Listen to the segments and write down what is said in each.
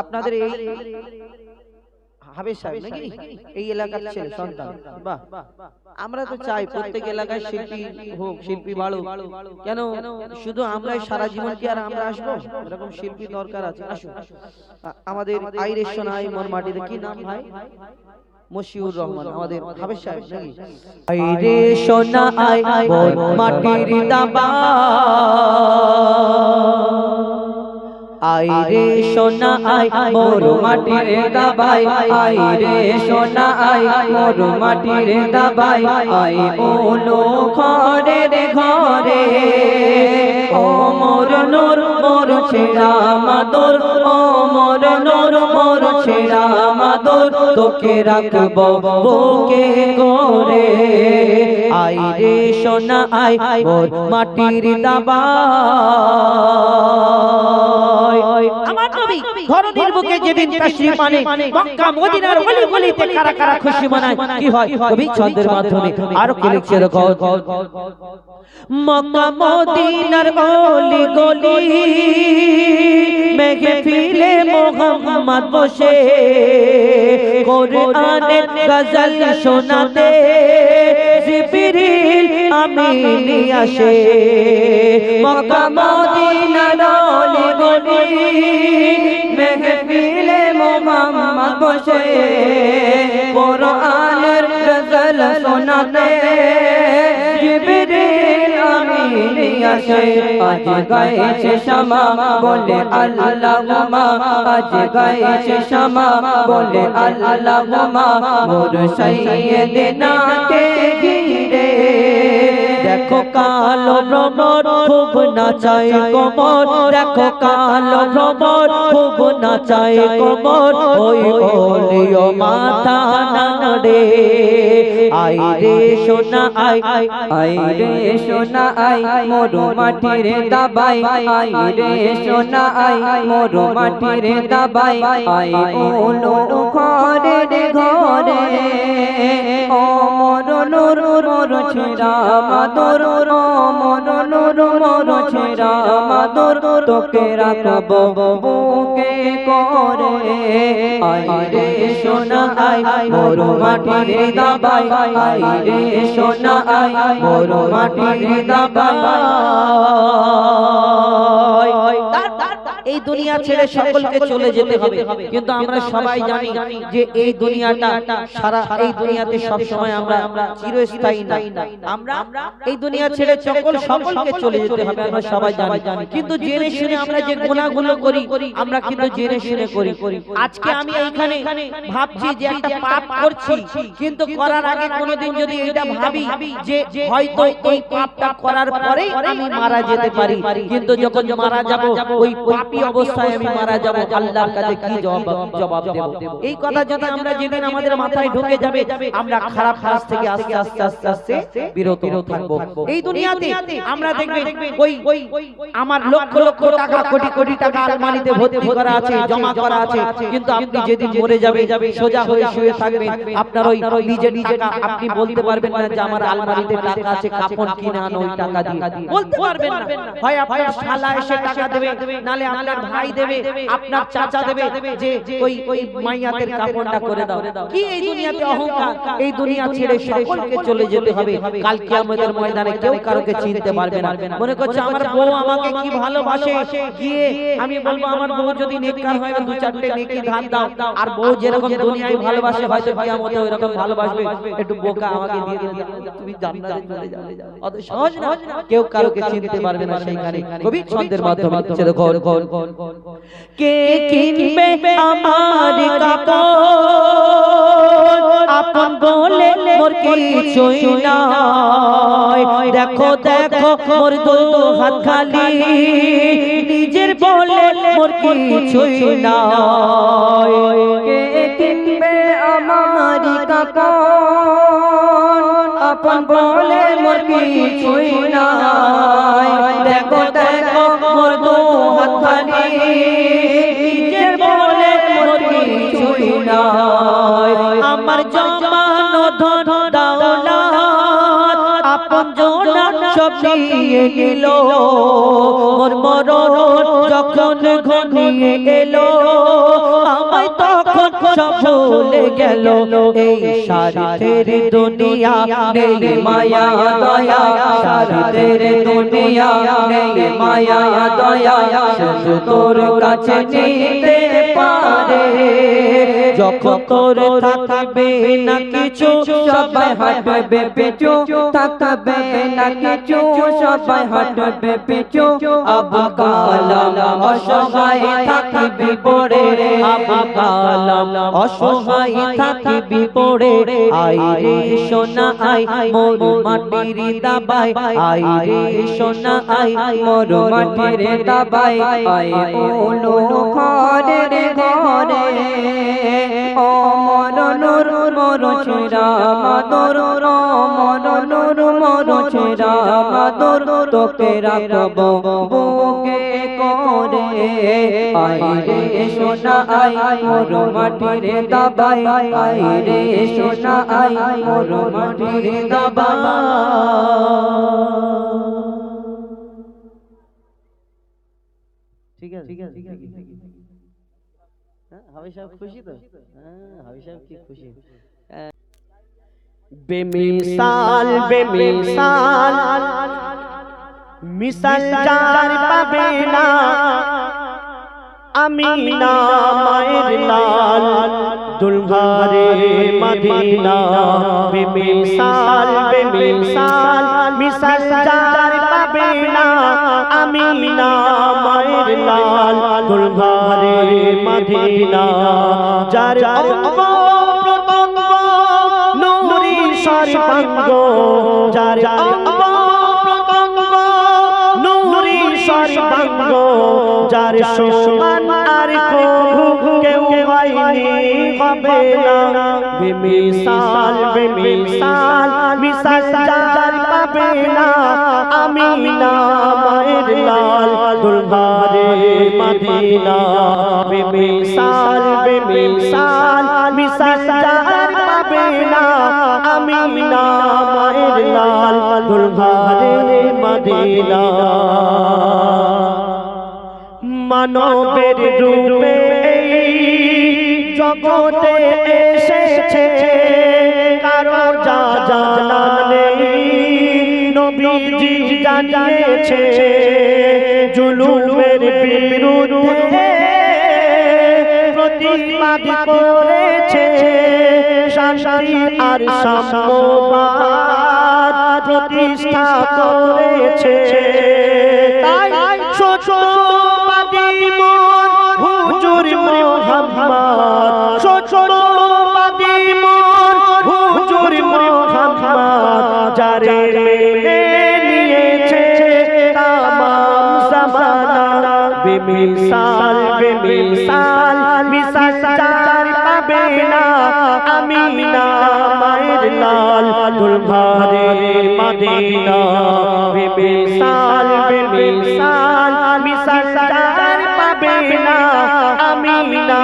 আপনাদের এই হাবেশ সাহেব নাকি এই এলাকার ছেলে সন্তান। বাহ, আমরা তো চাই প্রত্যেক এলাকায় শিল্পী হোক, শিল্পী বাড়ুক। কেন শুধু আমরাই সারা জীবন কি আর আমরা আসবো? এরকম শিল্পী দরকার আছে। আসুন আমাদের আইরের সোনাই মন মাটিতে, কি নাম ভাই? মশিউর রহমান, আমাদের হাবেশ সাহেব নাকি? আইরে সোনা আই মন মাটির দাবা, আইরে সোনা আই মোর মাটির দাবাই, আইরে সোনা আই মোর মাটির দাবাই, আই ওলো ঘরে রে ঘরে, ও মোর নূর মোর ছেড়া মাদুর, ও মোর নূর মোর ছেড়া মাদুর, তোকে রাখবো বুকে করে। আইরে সোনা আই মোর মাটির দাবা, আমার নবী ধরনীর বুকে যেদিন তাশরীফ আনে, মক্কা মদিনার গলি গলিতে কারা কারা খুশি মানায়, কি হয়? কবি ছন্দের মাধ্যমে আরো কি লিখছে দেখো। মক্কা মদিনার গলি গলি মেহফিলে মোহাম্মদ বসে, কোরআনের গজল শোনাতে জিবরিল আমিন আসে। মক্কা মদিনার গলি গলি মেহফিলে মোহাম্মদ বসে, কোরআনের গজল শোনাতে জিবরিল আমিন আসে। আজ গাইছে শামা বলে আল্লাহুম্মা, আজ গাইছে শামা বলে আল্লাহুম্মা, মোর সাইয়্যিদিনা কে ঘিরে। দেখো কালো ভ্রমর খুব নাচায় কোমর, দেখো কালো ভ্রমর খুব নাচায় কোমর, ওই ওলিও মাথা নাড়ে। আইরে সোনা আই, আইরে সোনা আই মোর মাটির দাবাই, আইরে সোনা আই মোর মাটির দাবাই, আই ওলো ঘরে রে ঘরে, ও মোর নূর মোর ছেড়া মাদুর, ও মোর নূর মোর ছেড়া মাদুর, তোকে রাখবো বুকে করে। আইরে সোনা আই মোর মাটির দাবাই, আইরে সোনা আই মোর মাটির দাবাই। এই দুনিয়া ছেড়ে সকলকে চলে যেতে হবে, কিন্তু আমরা সবাই জানি যে এই দুনিয়াটা সারা, এই দুনিয়াতে সব সময় আমরা চিরস্থায়ী না। আমরা এই দুনিয়া ছেড়ে সকলকে চলে যেতে হবে, আমরা সবাই জানি। কিন্তু জেনে শুনে আমরা যে গুনাহগুলো করি, আমরা কিন্তু জেনে শুনে করি। আজকে আমি এইখানে ভাবছি যে একটা পাপ করছি, কিন্তু করার আগে কোনোদিন যদি এটা ভাবি যে হয়তো এই পাপটা করার পরে আমি মারা যেতে পারি, কিন্তু যখন মারা যাব ওই পাপী অবস্থায় আমি মারা যাব, আল্লাহর কাছে কি জবাব দেব? এই কথা যদি আমরা যেদিন আমাদের মাথায় ঢুকে যাবে, আমরা খারাপ কাজ থেকে আস্তে আস্তে আস্তে আস্তে বিরত থাকবো। এই দুনিয়াতে আমরা দেখবে ওই আমার লক্ষ লক্ষ টাকা, কোটি কোটি টাকা আলমারিতে ভর্তি করা আছে, জমা করা আছে, কিন্তু আপনি যেদিন মরে যাবে সোজা হয়ে শুয়ে থাকবেন, আপনার ওই নিজের টাকা আপনি বলতে পারবেন না যে আমার আলমারিতে টাকা আছে, কাপড় কিনে আনো ওই টাকা দিয়ে, বলতে পারবেন না। হয় আপনার শালা এসে টাকা দেবে, নালে আপনার ভাই দেবে, আপনার চাচা দেবে যে ওই মাইয়াতের কাপড়টা করে দাও। কি এই দুনিয়াতে অহংকার! এই দুনিয়া ছেড়ে সকলকে চলে যেতে হবে। কাল কিয়ামতের ময়দানে কেউ কারোকে চিনতে পারবে না। মনে করছে আমার বউ আমাকে কি ভালোবাসে, গিয়ে আমি বলবো আমার বউ যদি নেককার হয় দু চারটে নেকি ধান দাও, আর বউ যেরকম দুনিয়ায় ভালোবাসে হয়তো কিয়ামতে ওইরকম ভালোবাসবে। একটু বোকা আমাকে দিয়ে দিও, তুমি জান্নাতে চলে যাবে। অত সহজ না, কেউ কারোকে চিনতে পারবে না। সেইখানে কবি ছন্দের মাধ্যমে দেখো, কে কিনবে আমার কাপড়, আপন বলে মোর কিছুই নাই। দেখো দেখো মোর দু হাত খালি, নিজের বলে মোর কিছুই নাই। কে কিনবে আমার কাপড়, আপন বলে মোর কিছুই নাই। দেখো দেখো মোর দু হাত খালি, নিজের বলে মোর কিছুই নাই। আমার জমানো ধন দৌলত আপন জনা সব নিয়ে নিল মোর মরণ যখন ঘনিয়ে এলো আমায় তখন সব ভুলে গেল এই স্বার্থের দুনিয়া নেই মায়া দয়া স্বার্থের দুনিয়া নেই মায়া দয়া শুধু তোর কাছে নিতে পারে যখন তোর থাকবে না কিছু সবাই হাঁটবে পিছু থাকবে না কিছু সবাই হাঁটবে পিছু আবুল কালাম অসহায় থাকবি পড়ে আবুল কালাম অসহায় থাকবি পড়ে আই রে সোনা আই মোর মাটির দাবাই আই রে সোনা আই মোর মাটির দাবাই আই ওলো ঘরে রে ঘরে ও মর নূর মোর ছেড়া মাদর মর নূর মোর ছেড়া মাদর তোকে রাখব বুকে করে আই রে সোনা আই মোর মাটির দাবাই আই রে সোনা আই মোর মাটির দাবাই ঠিক আছে হাবিব সাহেব খুশি তো হাবিব সাহেব কি খুশি বেমিসাল বেমিসাল মিসাল যার পাবে না আমিনা মায়ের লাল দুলহারে মদিনা বেমিসাল বেমিসাল মিসাল যার পাবে না আমিনা মায়ের লাল দুলহারে মদিনা যার অঙ্গ প্রত্যঙ্গ নূরি সর্বাঙ্গ যার অঙ্গ প্রত্যঙ্গ নূরি সর্বাঙ্গ যার সমান আর কভু কেউ হয়নি হবে না বেমিসাল বেমিসাল মিসাল যার পাবে না আমিনা মায়ের লাল দুলহারে মদিনা বেমিসাল বেমিসাল মিসাল যার পাবে না আমিনা মায়ের লাল দুলহারে মদিনা মানবের রূপে জগতে এসেছে কারো যা জানা নেই নবীজি জানিয়েছে জুলুমের বিরুদ্ধে প্রতিবাদ করেছে শান্তি আর সাম্যবাদ প্রতিষ্ঠা করেছে তাই সত্যবাদী মোর হুজুর মুহাম্মদ সত্যবাদী মোর হুজুর মুহাম্মদ যারে মেনে নিয়েছে তামাম জামানা বেমিসাল বেমিসাল মিসাল যার পাবে না আমিনা মায়ের লাল দুলহারে মদিনা বেমিসাল বেমিসাল মিসাল যার পাবে না আমিনা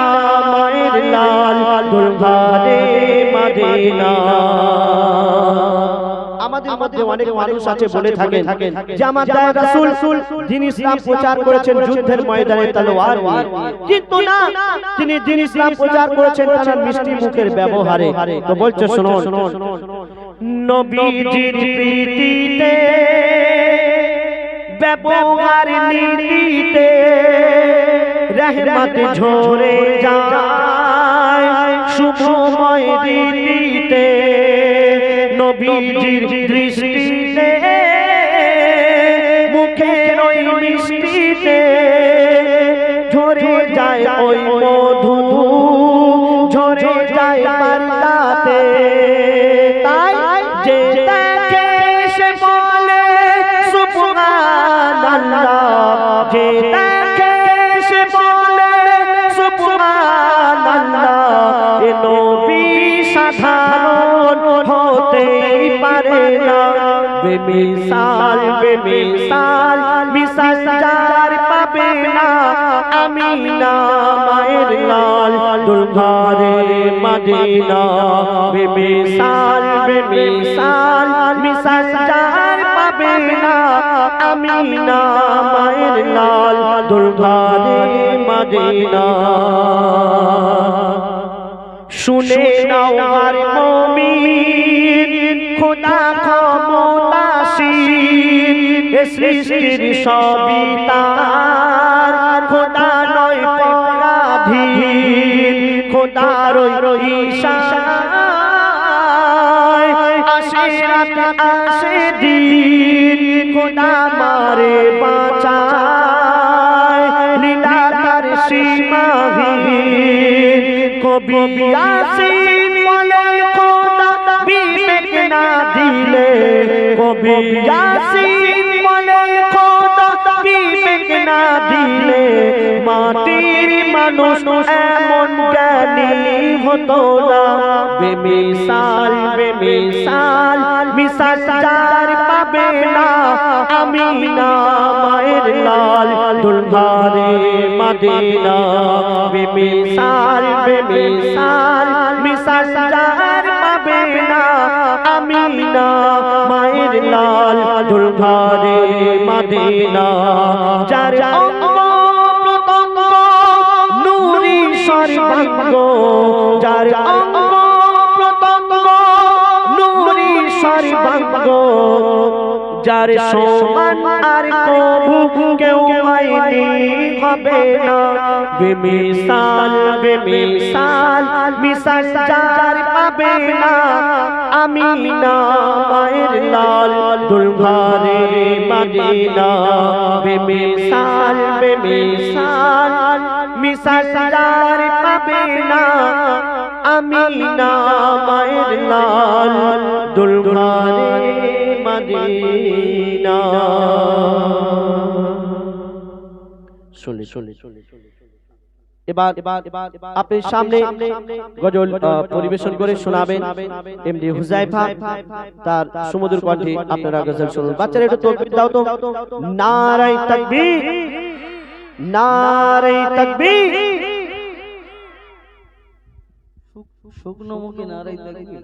মায়ের লাল দুলহারে মদিনা আমাদের মধ্যে অনেক মানুষ আছে বলে থাকেন যে আমার দয়ার রাসূল দ্বীন ইসলাম প্রচার করেছেন যুদ্ধের ময়দানে তলোয়ার কিন্তু না তিনি দ্বীন ইসলাম প্রচার করেছেন তার মিষ্টি মুখের ব্যবহারে তো বলছে শুনুন নবীজির প্রীতিতে ব্যবহার নীতিতে রহমত ঝরে যায় শুভময় রীতিতে নবীজির দৃষ্টিতে মুখের ওই মিষ্টিতে ঝরে যায় ওই মধু ঝরে যায় বার্তাতে তাই যে দেখে সে বলে সুবহানাল্লাহ যে দেখে সে বলে সুবহানাল্লাহ এ নবী সাধারণ হতেই পারে না বেমিসাল বেমিসাল মিসাল যার পাবে না আমিনা মায়ের লাল দুলহারে মদিনা বেমিসাল বেমিসাল মিসাল যার পাবে না আমিনা মায়ের লাল দুর্গারে মদিনা শুনে নাও আর মুমিন খোদা ক্ষমতাশীল এ সৃষ্টির সবই তার খোদা নয় পরাধীন খোদার ইশারায় আসে রাত আসে দিন খোদা মারে বাঁচায় লীলা তার সীমাহীন কবি ইয়াসিন বলে খোদা বিবেক না দিলে কবি ইয়াসিন বলে খোদা বিবেক না দিলে মাটির মানুষ এমন জ্ঞানী হতো না বেমিসাল বেমিসাল মিসাল যার পাবে না আমিনা মায়ের লাল দুর্গারে মদিনা বেমিসাল বেমিসাল মিসাল যার পাবে না আমিনা মায়ের লাল দুর্গারে মদিনা যার অঙ্গ প্রত্যঙ্গ নূরি সর্বাঙ্গ যার অঙ্গ প্রত্যঙ্গ নূরি সর্বাঙ্গ যার সমান আর কবু কেউ হয়নি হবে না বেমিসাল বেমিসাল মিসাল যার পাবে না আমিনা মায়ের লাল দুর্গারে মদিনা বেমিসাল বেমিসাল মিসাল যার পাবে না আমিনা মায়ের লাল দুর্গারে মদিনা শুনে শুনে শুনে এবার আপনার সামনে গজল পরিবেশন করে শোনাবেন এমডি হুজাইফা তার সুমধুর কণ্ঠে আপনারা গজল শুনুন বাচ্চারা একটু তাকবীর দাও তো নারায়ে তাকবীর নারায়ে তাকবীর শুকনো মুখে নারায়ে তাকবীর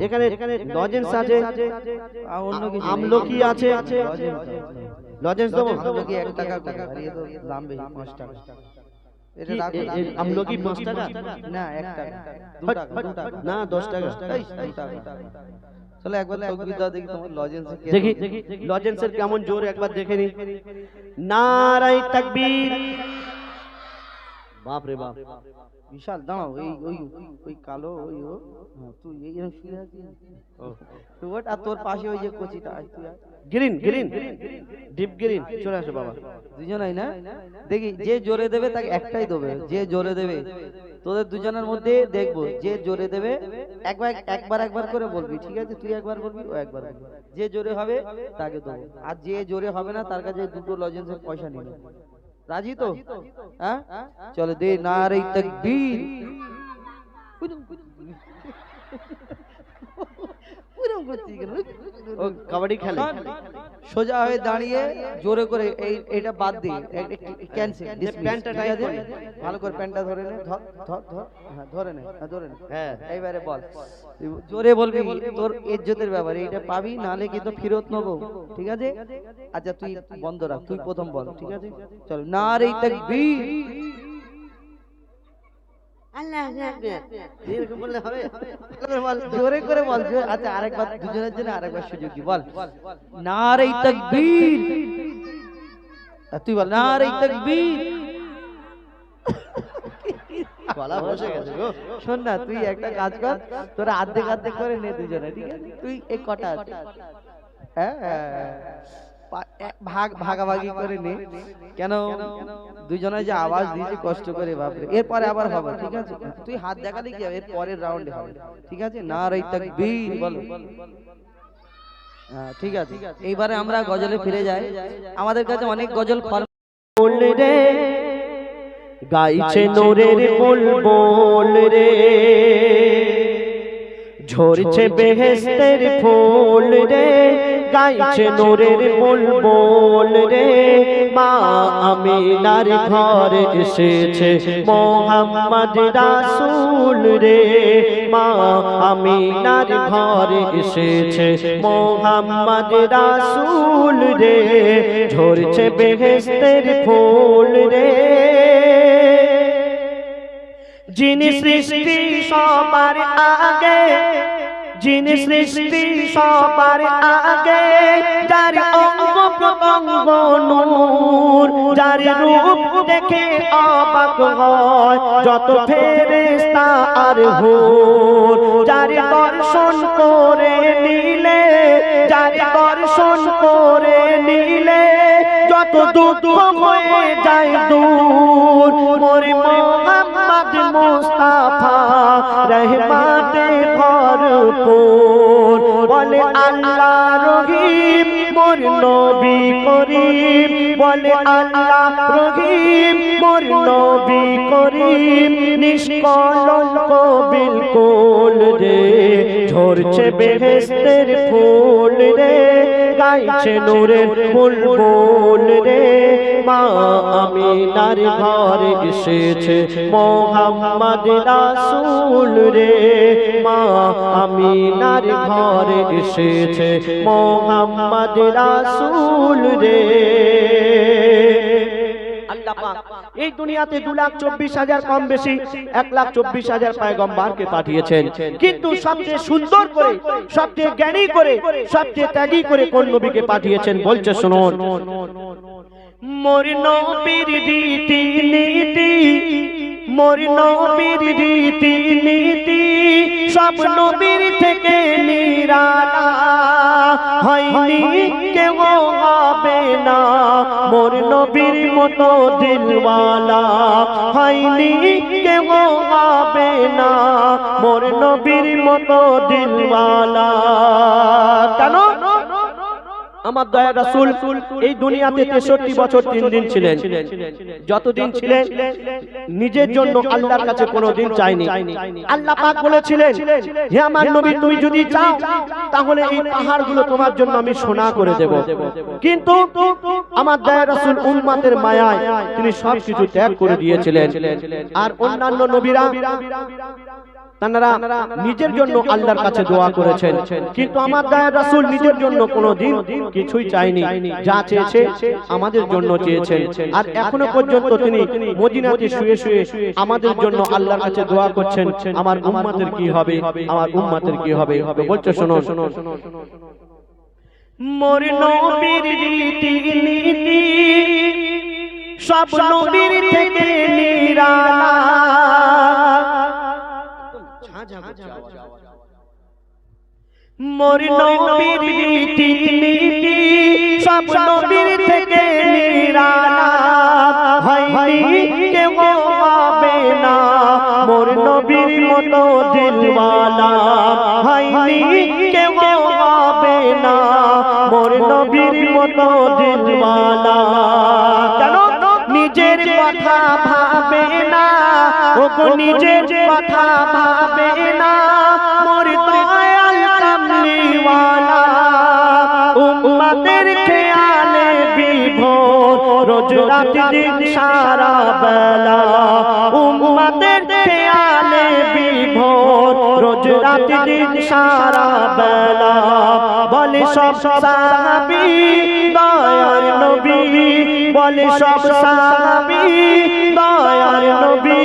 এখানে লজেন্স আছে আমলকি আছে লজেন্স দেবো আমলকি 1 টাকা করে আর ये तो দাম বেশি 5 টাকা এটা রাখো আমলকি 5 টাকা না 1 টাকা 2 টাকা না 10 টাকা চলো একবার তাকবীর দাও দেখি তোমার লজেন্সে কে দেখি লজেন্সের কেমন জোর একবার দেখে নি নারায়ে তাকবীর বাপ রে বাপ বিশাল দাঁড়াও ওই কালো ওই ও তুই এই এরকম শুয়ে আছিস তুই ওঠ আর তোর পাশে ওই যে কোচিটা আয় তুই গ্রিন গ্রিন ডিপ গ্রিন চলে আসো বাবা দুজনাই না দেখি যে জোরে দেবে তাকে একটাই দেবে যে জোরে দেবে তোদের দুজনের মধ্যে দেখবো যে জোরে দেবে একবার করে বলবি ঠিক আছে তুই একবার বলবি ও একবার বলবি যে জোরে হবে তাকে দেবো আর যে জোরে হবে না তার কাছে দুটো লজেন্সের পয়সা নিবে রাজি তো হ্যাঁ চলো দে নারায়ে তাকবীর ও কবাডি খেলে সোজা হয়ে দাঁড়িয়ে জোরে করে এইটা বাদ দি ক্যান্সেল প্যান্টটা ঠিক আছে ভালো করে প্যান্টটা ধরে নে ধর ধর ধর হ্যাঁ ধরে নে হ্যাঁ এইবারে বল জোরে বলবি তোর ইজ্জতের ব্যাপার এটা পাবি নালে কিন্তু ফেরত নেব ঠিক আছে আচ্ছা তুই বন্ধ রাখ তুই প্রথম বল ঠিক আছে চলো নারায়ে তাকবীর আল্লাহু আকবার এরকম বললে হবে জোরে করে বল আচ্ছা আরেকবার দুজনের জন্য আরেকবার সুযোগ দি বল নারায়ে তাকবীর তুই বল নারায়ে তাকবীর গলা বসে গেছে গো শোন না তুই একটা কাজ কর তোরা অর্ধেক করে নে দুজনে ঠিক আছে তুই এই কটা আছে হ্যাঁ ভাগাভাগি করে নে কেন দুজনে যে আওয়াজ দিয়েছে কষ্ট করে বাপরে এরপরে আবার হবে ঠিক আছে তুই হাত দেখালে কি হবে এর পরের রাউন্ডে হবে ঠিক আছে নারায়ে তাকবীর বল হ্যাঁ ঠিক আছে এইবারে আমরা গজলে ফিরে যাই আমাদের কাছে অনেক গজল বল রে গাইছে নূরের বুলবুল রে ঝরছে বেহেশতের ফুল রে, গাইছে নূরের বুলবুল রে, মা আমিনার ঘরে এসেছে মোহাম্মদ রাসূল রে, মা আমিনার ঘরে এসেছে মোহাম্মদ রাসূল রে, ঝরছে বেহেশতের ফুল রে। যিনি সৃষ্টি সবার আগে, যিনি সৃষ্টি সবার আগে, যার অঙ্গ প্রত্যঙ্গ নূর, যার রূপ দেখে অবাক হয় যত ফেরেশতা আর হুর, যার দর্শন করে নিলে, যার দর্শন করে নিলে যত দুঃখ হয়ে যায় দূর, মোর মোহাম্মদ মুস্তাফা রহমতে ভরপুর, বলে আল্লাহ রহিম মোর নবী করিম, বলে আল্লাহ রহিম মোর নবী করিম, নিষ্কলঙ্ক বিলকুল রে, ঝরছে বেহেশতের ফুল রে, গাইছে নূরের বুলবুল রে, মা আমিনার ঘরে এসেছে মোহাম্মদ রাসূল রে, মা আমিনার ঘরে এসেছে মোহাম্মদ রাসূল রে। আল্লাহ পাক এই দুনিয়াতে 2,24,000 কম বেশি 1,24,000 পয়গম্বরকে পাঠিয়েছেন, কিন্তু সবচেয়ে সুন্দর করে, সবচেয়ে জ্ঞানী করে, সবচেয়ে ত্যাগী করে কোন নবীকে পাঠিয়েছেন বলছে শুনুন। মোর নবীর রীতি নীতি, মোর নবীর রীতি নীতি সব নবীর থেকে নিরালা, হয়নি কেউ হবে না মোর নবীর মতো দিলওয়ালা, হয়নি কেউ হবে না মোর নবীর মতো দিলওয়ালা। কেন? আমার দয়ার রাসূল এই দুনিয়াতে 63 বছর 3 দিন ছিলেন, যতদিন ছিলেন নিজের জন্য আল্লাহর কাছে কোনোদিন চাইনি। আল্লাহ পাক বলেছিলেন, হে আমার নবী তুমি যদি চাও তাহলে এই পাহাড়গুলো তোমার জন্য আমি সোনা করে দেব, কিন্তু আমার দয়ার রাসূল উম্মতের মায়ায় তিনি সবকিছু ত্যাগ করে দিয়েছিলেন। আর অন্যান্য নবীরা তারা নিজের জন্য আল্লাহর কাছে দোয়া করেছেন, কিন্তু আমার দয়ার রাসূল নিজের জন্য কোনোদিন কিছুই চাইনি, যা চেয়েছে আমাদের জন্য চেয়েছেন। আর এখনো পর্যন্ত তিনি মদিনাতে শুয়ে শুয়ে আমাদের জন্য আল্লাহর কাছে দোয়া করছেন, আমার উম্মতের কি হবে, আমার উম্মতের কি হবে। বলছে শোনো, মোর নবীর রীতি নীতি সব নবীর থেকে নিরালা, মোর নবীর রীতি নীতি সব নবীর থেকে নিরালা, হয়নি কেউ হবে না মোর নবীর মতো দিলওয়ালা, হয়নি কেউ হবে না মোর নবীর মতো দিলওয়ালা। কেন? নিজের কথা ভাবে না, ওগো নিজের কথা ভাবে না মোর দয়াল কামলিওয়ালা, উম্মতের খেয়ালে বিভোর রোজ রাত দিন সারা বেলা, উম্মতের খেয়ালে বিভোর রোজ রাত দিন সারা বেলা, বলে সব সাহাবী দয়ার নবী, বলে সব সাহাবী দয়ার নবী,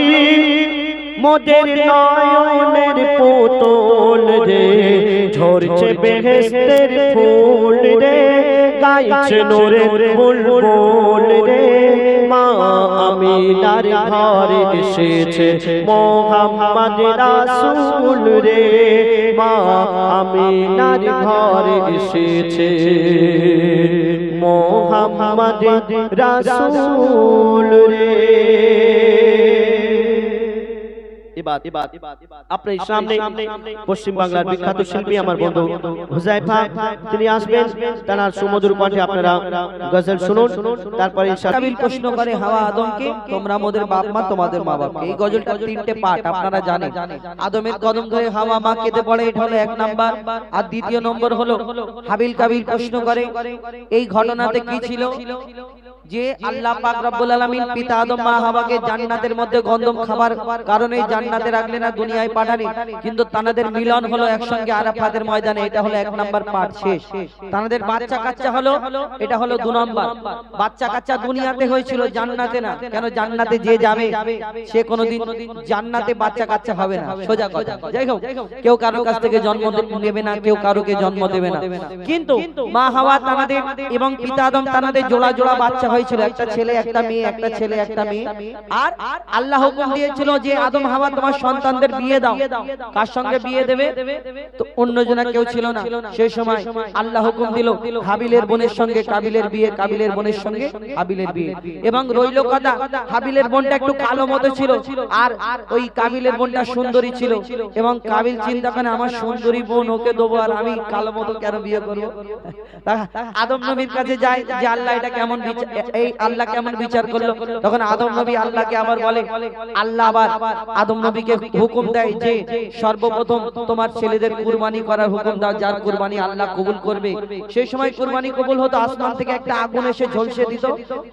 মোদের নয়নের পুতুল রে, ঝরছে বেহেশতের ফুল রে, গাইছে নূরের বুলবুল রে, মা আমিনার ঘরে এসেছে মোহাম্মদ রাসূল রে, মা আমিনার ঘরে এসেছে মোহাম্মদ রাসূল রে। আপনার সামনে পশ্চিম বাংলার বিখ্যাত শিল্পী আমার বন্ধু হুজাইফা তিনি আসবেন, তার সুমধুর কণ্ঠে আপনারা গজল শুনুন। তারপরে কাবিল প্রশ্ন করে হাওয়া আদমকে, তোমরা মোদের বাপ মা তোমাদের মা বাপকে। এই গজলটা তিনটে পার্ট আপনারা জানেন। আদমের কদম ধরে হাওয়া মা কেঁদে পড়ে, এটা হলো এক নাম্বার। আর দ্বিতীয় নম্বর হলো হাবিল কাবিল প্রশ্ন করে এই ঘটনাতে কি ছিল, যে আল্লাহ পাক রব্বুল আলামিন পিতা আদম মা হাওয়াকে জান্নাতের মধ্যে গন্ধম খাবার কারণে জান্নাতে রাখলেন না, দুনিয়ায় পাঠালেন, কিন্তু তাদের মিলন হলো একসঙ্গে আরাফাতের ময়দানে। এটা হলো এক নাম্বার পার্ট শেষ। তাদের বাচ্চা কাচ্চা হলো, এটা হলো দু নাম্বার। বাচ্চা কাচ্চা দুনিয়াতে হয়েছিল, জান্নাতে না। কেন? জান্নাতে যে যাবে সে কোনোদিন জান্নাতে বাচ্চা কাচ্চা হবে না, সোজা কথা। যাই হোক, কেউ কারোর কাছ থেকে জন্ম নেবে না, কেউ কারোকে জন্ম দেবে না। কিন্তু মা হাওয়া তাদের এবং পিতা আদম তাদের জোড়া জোড়া বাচ্চা হয়েছিল, একটা ছেলে একটা মেয়ে, একটা ছেলে একটা মেয়ে। আর আল্লাহ হুকুম দিয়েছিল যে আদম হাওয়া তোমার সন্তানদের বিয়ে দাও। কার সঙ্গে বিয়ে দেবে? তো অন্যজনা কেউ ছিল না সেই সময়। আল্লাহ হুকুম দিল হাবিলের বোনের সঙ্গে কাবিলের বিয়ে, কাবিলের বোনের সঙ্গে হাবিলের বিয়ে। এবং রইল কথা, হাবিলের বোনটা একটু কালো মতো ছিল, আর ওই কাবিলের বোনটা সুন্দরী ছিল। এবং কাবিল চিন্তা করে আমার সুন্দরী বোন ওকে দেবো, আর আমি কালো মতো কেন বিয়ে করবো? আদম নবীর কাছে যায় যে আল্লাহ এটা কেমন বিচার, এই আল্লাহ কেমন বিচার করলো? তখন আদম নবী আল্লাহকে আবার বলে, আল্লাহ আবার আদম নবীকে হুকুম দেয় যে সর্বপ্রথম তোমার ছেলেদের কুরবানি করার হুকুম দাও, যার কুরবানি আল্লাহ কবুল করবে। সেই সময় কুরবানি কবুল হতো, আসমান থেকে একটা আগুন এসে ঝলসে দিত।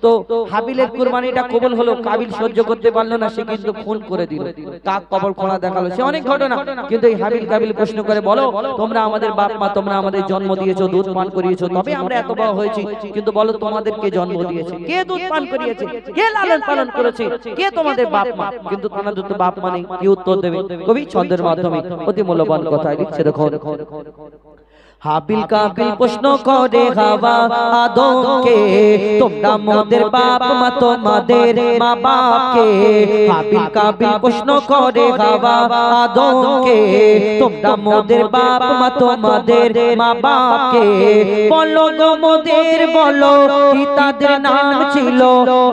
তো হাবিলের কুরবানিটা কবুল হলো, কাবিল সহ্য করতে পারলো না, সে কিন্তু খুন করে দিল, কাক কবর খোঁড়া দেখালো, সে অনেক ঘটনা। কিন্তু এই হাবিল কাবিল প্রশ্ন করে, বলো তোমরা আমাদের বাপ মা, তোমরা আমাদের জন্ম দিয়েছো, দুধ পান করিয়েছো, তবে আমরা এত বড় হয়েছি, কিন্তু বলো তোমাদের কে জন্ম দিয়েছে, কে দুধ পান করিয়েছে, কে লালন পালন করেছে, কে তোমাদের বাপ মা? কিন্তু তোমাদের তো বাপ মা নেই, কি উত্তর দেবে? কবি ছন্দের মাধ্যমে অতি মূল্যবান কথা লিখছে, দেখো। হাবিল কাবিল প্রশ্ন করে হাওয়া আদমকে, তোমরা মোদের বাপ মা তোমাদের মা বাপকে। হাবিল কাবিল প্রশ্ন করে হাওয়া আদমকে, তোমরা মোদের বাপ মা তোমাদের মা বাপকে। বলো গো মোদের, বলো কি তাদের নাম ছিল,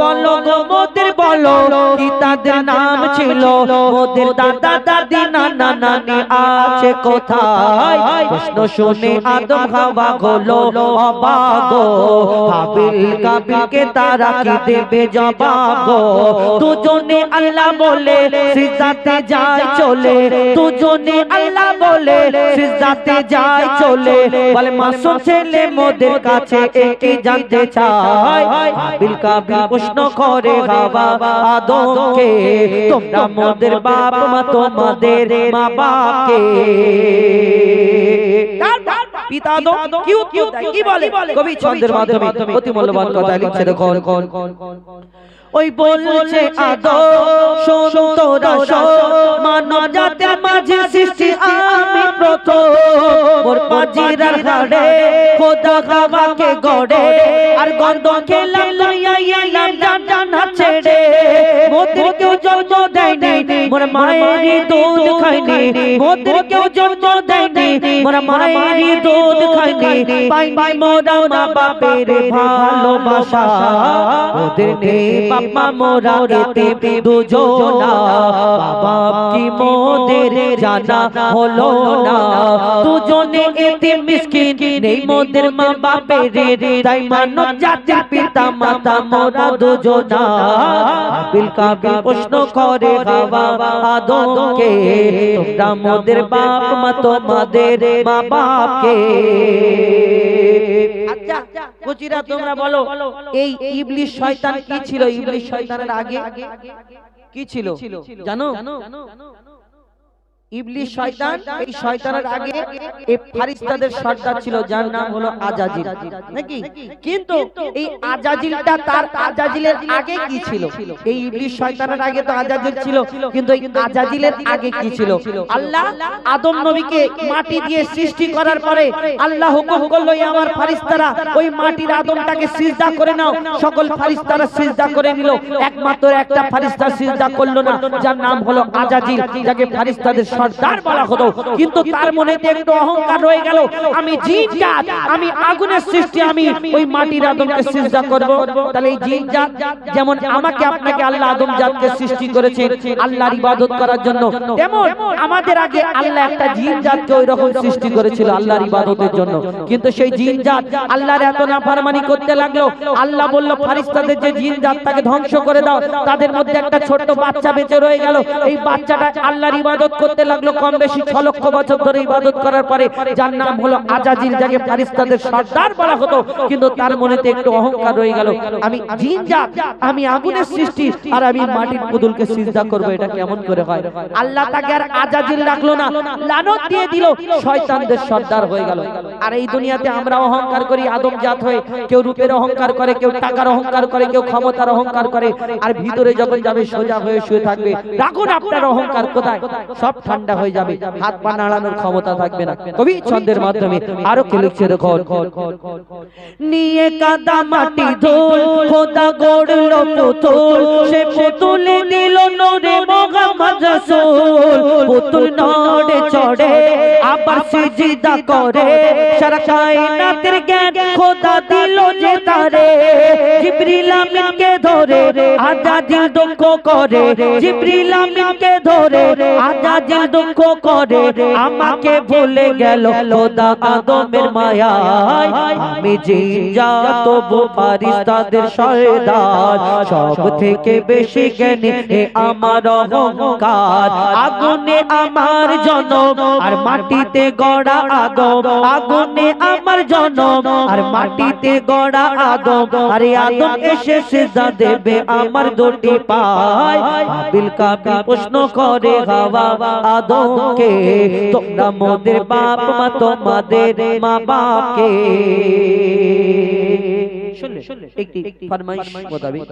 বলো গো মোদের, বলো কি তাদের নাম ছিল। মোদের দাদা দাদি নানা নানি আছে কোথায়? প্রশ্ন শুনে আদম হাওয়া হলো অবাক। হাবিল কাবিলকে তারা কি দেবে জবাব? দুজনে আল্লাহ বলে সিজদাতে যায় চলে, দুজনে আল্লাহ বলে সিজদাতে যায় চলে। বলে মাসুম ছেলে মোদের কাছে একই জানতে চায়। হাবিল কাবিল প্রশ্ন করে হাওয়া আদমকে, তোমরা মোদের বাপ মা তোমাদের মা বাপকে। পিতা আদম কি উত্তর দেয়, কি বলে? কবি ছন্দের মাধ্যমে অতি মূল্যবান কথা লিখছে, দেখো। ওই বলছে আদম শোন তোরা শোন, মানব জাতির মাঝে সৃষ্টি আমি প্রথম। মোর পাজিরার হাড়ে খোদা হাওয়াকে গড়ে, আর গন্ধ খেলাম লইয়া এলাম জান্নাত ছেড়ে। মোদের কেউ জন্ম দেয়নি, মোর মায়েরই দুধ খাইনি। মোদের কেউ জন্ম দেয়নি, মোর মায়েরই দুধ খাইনি। পাইনি মোরা মা বাপের ভালোবাসা, ওদের নেই বাবা মোরা এতে দুজনা। বাবা কি মোদের জানা হলো না, দুজনে এতে মিসকিন নেই মোদের মা বাপের। তাই মানব জাতির পিতা মাতা মোরা দুজনা। হাবিল কাবিল প্রশ্ন করে হাওয়া আদমকে, তোমরা মোদের বাপ মা তোমাদের মা বাপকে। আচ্ছা কুচিরা, তোমরা বলো এই ইবলিস শয়তান কি ছিল? ইবলিস শয়তানের আগে কি ছিল জানো? ইবলিস শয়তান, এই শয়তানের আগে এই ফারিস্তাদের সর্দার ছিল, যার নাম হলো আজাজিল, নাকি? কিন্তু এই আজাজিলটা, তার আজাজিলের আগে কি ছিল? এই ইবলিস শয়তানের আগে তো আজাজিল ছিল, কিন্তু এই আজাজিলের আগে কি ছিল? আল্লাহ আদম নবীকে মাটি দিয়ে সৃষ্টি করার পরে আল্লাহ হুকুম করলো, আমার ফারিস্তারা ওই মাটির আদমটাকে সিজদা করে নাও। সকল ফারিস্তারা সিজদা করে নিল, একমাত্র একটা ফারিস্তা সিজদা করলো না, যার নাম হলো আজাজিল, যাকে ফারিস্তাদের সর্দার বলা হতো, কিন্তু তার মনে একটু অহংকার রয়ে গেল, আমি জিন জাত, আমি আগুনের সৃষ্টি, আমি ওই মাটির আদমকে সিজদা করব। তাহলে এই জিন জাত যেমন আমাকে আপনাকে আল্লাহ আদম জাতকে সৃষ্টি করেছেন আল্লাহর ইবাদত করার জন্য, তেমন আমাদের আগে আল্লাহ একটা জিন জাতকে ওই রকম সৃষ্টি করেছিল আল্লাহর ইবাদতের জন্য। কিন্তু সেই জিন জাত আল্লাহর এত নাফরমানি করতে লাগলো, আল্লাহ বলল ফেরেশতাদের যে জিন জাত তাকে ধ্বংস করে দাও। তাদের মধ্যে একটা ছোট্ট বাচ্চা বেঁচে রয়ে গেল, এই বাচ্চাটা আল্লাহর ইবাদত করতে লাগলো কম বেশি 6 লক্ষ বছর ধরে ইবাদত করার পরে, যার নাম হলো আজাজিল, যাকে ফেরেশতাদের সর্দার বলা হতো, কিন্তু তার মনেতে একটু অহংকার রয়ে গেল, আমি জিন জাত, আমি আগুনের সৃষ্টি, আর আমি মাটির পুতুলকে সিজদা করব, এটা কেমন করে হয়? আল্লাহ তাকে আর আজাজিল রাখলো না, লানত দিয়ে দিল, শয়তানদের সর্দার হয়ে গেল। আর এই দুনিয়াতে আমরা অহংকার করি আদম জাত হয়ে, কেউ রূপের অহংকার করে, কেউ টাকার অহংকার করে, কেউ ক্ষমতার অহংকার করে, আর ভিতরে যখন যাবে সোজা হয়ে শুয়ে থাকবে, রাখুন আপনার অহংকার কোথায়, সব ঠান্ডা হয়ে যাবে, হাত পা নাড়ানোর ক্ষমতা থাকবে না। কবি ছন্দের মাধ্যমে আরো কে লিখছে দেখো, নিয়ে কাদা মাটি ধুল খোদা গড়লো পুতুল, সে পুতুলে দিল নূরে মুহাম্মদ রাসূল, পুতুল নড়ে চড়ে আবার সিজদা করে, সারা কায়নাতের জ্ঞান খোদা দিল যে তারে, জিবরিল আমিনকে ধরে আজাজিল দুঃখ করে, জিবরিল আমিনকে ধরে আজাজিল দুঃখ করে, আমাকে ভুলে গেল খোদা আদমের মায়ায়, আমি জিন জাত তবু ফেরেশতাদের সর্দার, সব থেকে বেশি জ্ঞানী আমার অহংকার, আগুনে আমার জনম আর মাটিতে গড়া আদম, আগুনে আমার জনম আর মাটিতে গড়া আদম, আরে আদম এসে সিজদা দেবে আমার দুটি পায়, হাবিল কাবিল প্রশ্ন করে হাওয়া আদমকে, তোমরা মোদের বাপ মা তোমাদের মা বাপকে। শুনলে একটি ফরমাইশ মোতাবেক,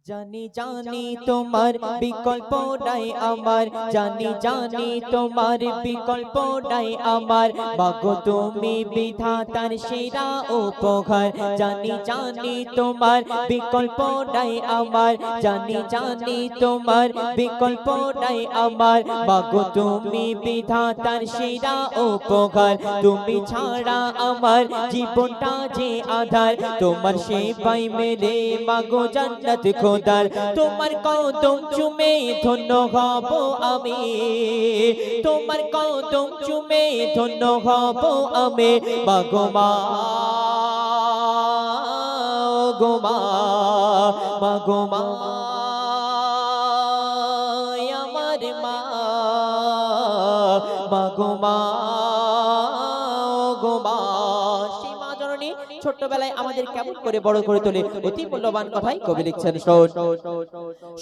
জানি জানি তোমার বিকল্প নাই আমার, জানি জানি তোমার বিকল্প নাই আমার, মাগো তুমি বিধাতার সেরা উপহার, জানি জানি তোমার বিকল্প নাই আমার, জানি জানি তোমার বিকল্প নাই আমার, মাগো তুমি বিধাতার সেরা উপহার, তুমি ছাড়া আমার জীবনটা যে আধার, তোমার সেবায় মেলে মাগো জান্নাত খোদার, তোমার কদম চুমে ধন্য হব আমি, তোমার কদম চুমে ধন্য হব আমি, মাগো মা গো মা, মাগো মা আমার মা, মাগো মা গো মা। সেই মা জননী ছোট্টবেলায় আমাদের কেমন করে বড় করে তোলে, অতি মূল্যবান কথাই কবি লিখছেন,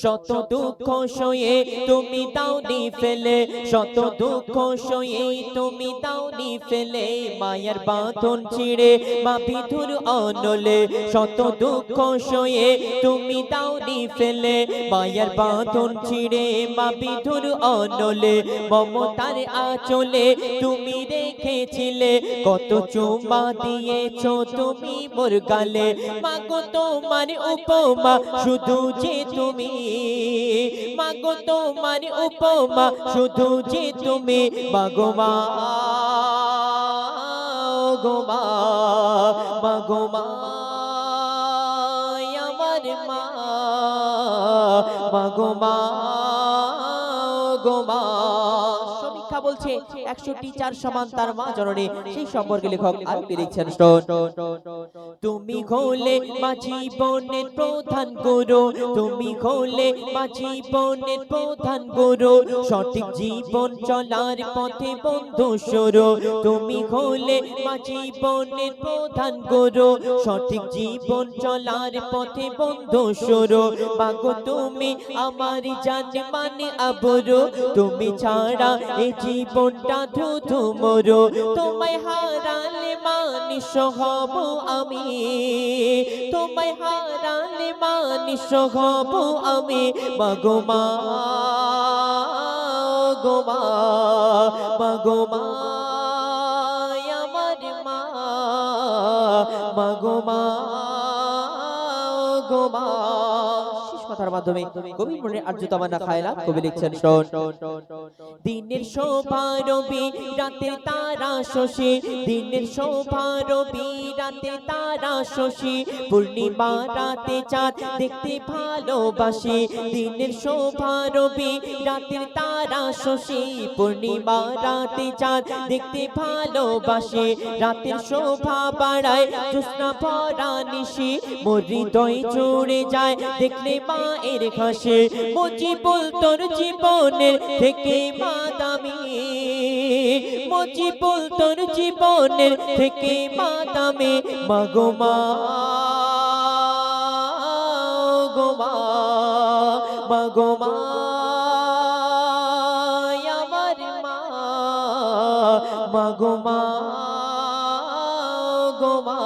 শত দুঃখ সয়ে তুমি দাওনি ফেলে, শত দুঃখ সয়ে তুমি দাওনি ফেলে, মায়ার বাঁধন ছিঁড়ে মা বিধুর অনলে, শত দুঃখ সয়ে তুমি দাওনি ফেলে, মায়ার বাঁধন ছিঁড়ে মা বিধুর অনলে, মমতার আঁচলে তুমি রেখেছিলে, কত চুমা দিয়েছ তুমি মোর গালে, মাগো তোমার উপমা শুধু যে তুমি, মাগো তোমার উপমা শুধু যে তুমি, মাগো মা গো মা, মাগো মা আমার মা, মাগো মা গো মা। সমীক্ষা বলছে 100টি 4 সমান তার মা জননী, সেই সম্পর্কে লেখক আর লিখছেন, তুমি হলে মা জীবনের প্রধান গুরু, তুমি হলে মা জীবনের প্রধান গুরু, সঠিক জীবন চলার পথে বন্ধু শুরু, তুমি হলে মা জীবনের প্রধান গুরু, সঠিক জীবন চলার পথে বন্ধু শুরু, মাগো তুমি আমার জান মানে আবরু, তুমি ছাড়া এই জীবনটা ধুধু মরু, তোমায় হারালে মানিস হব আমি, তোমায় হারালে মানিস হব আমি, মাগো মা গো মা, মাগো মা আমার মা, মাগো মা গো মা। কথার মাধ্যমে কবি মনে আর্য তামান্না খায়লা কবি লিখছেন শোন। দিনের শোভা রবি রাতের তারা শশী, দিনের শোভা রবি রাতের তারা শশী, পূর্ণিমা রাতে চাঁদ দেখতে ভালোবাসি। দিনের শোভা রবি রাতের তারা শশী, পূর্ণিমা রাতে চাঁদ দেখতে ভালোবাসি। রাতের শোভা বাড়ায় জ্যোৎস্না ভরা নিশি, মোর হৃদয় জুড়ে যায় দেখলে মায়ের হাসি। মুজিবুল তোর জীবনের থেকে মা দামি, মুজিবুল তোর জীবনের থেকে মা দামি। মাগো মা গো মা, মাগো মা আমার মা, মাগো মা গো মা।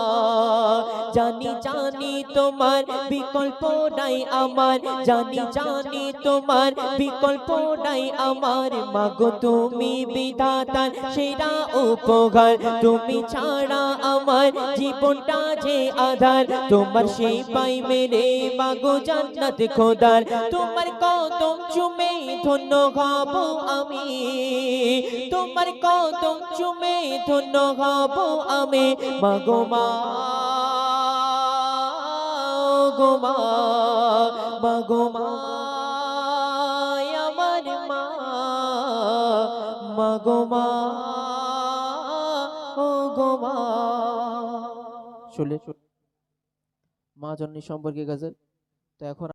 জানি জানি তোমার বিকল্প নাই আমার, জানি জানি তোমার বিকল্প নাই আমার। মাগো তুমি বিধাতার সেরা উপকার, তুমি ছাড়া আমার জীবনটা যে আধার। তোমার সেই পাই মেরে মাগো জান্নাত খোদার, তোমার কদম চুমে ধন্য হব আমি, তোমার কদম চুমে ধন্য হব আমি। মাগো মা গো মা, মাগো মা আমার মা, মাগো মা ও গো মা। শুনলে মা জননী সম্পর্কে গজল। তো এখন